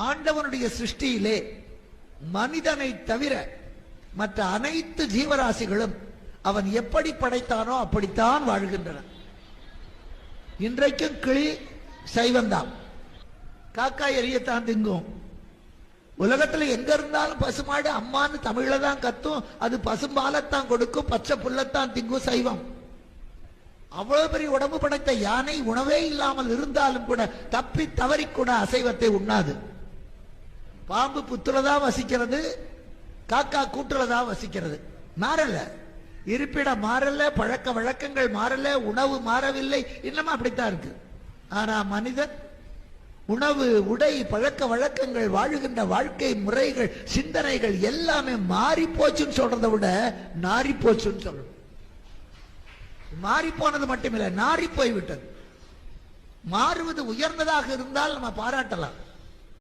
ஆண்டவனுடைய சிருஷ்டியிலே மனிதனை தவிர மற்ற அனைத்து ஜீவராசிகளும் அவன் எப்படி படைத்தானோ அப்படித்தான் வாழ்கின்றன. இன்றைக்கும் கிளி சைவந்தான், காக்கா எரியத்தான் திங்கும். உலகத்துல எங்க இருந்தாலும் பசுமாடு அம்மான்னு தமிழ்ல தான் கத்தும், அது பசும்பாலத்தான் கொடுக்கும், பச்சை புல்லத்தான் திங்கும் சைவம். அவ்வளவு பெரிய உடம்பு படைத்த யானை உணவே இல்லாமல் இருந்தாலும் கூட தப்பி தவறி கூட அசைவத்தை உண்ணாது. பாம்பு புத்துலதான் வசிக்கிறது, காக்கா கூட்டுலதான் வசிக்கிறது. மாறல, இருப்பிடம் மாறல, பழக்க வழக்கங்கள் மாறல, உணவு மாறவில்லை, இன்னமும் அப்படித்தான் இருக்கு. ஆனா மனிதன் உணவு, உடை, பழக்க வழக்கங்கள், வாழுகின்ற வாழ்க்கை முறைகள், சிந்தனைகள் எல்லாமே மாறி போச்சுன்னு சொல்றதை விட நாரி போச்சுன்னு சொல்லணும். மாறி போனது மட்டுமில்லை, நாரி போய்விட்டது. மாறுவது உயர்ந்ததாக இருந்தால் நம்ம பாராட்டலாம்.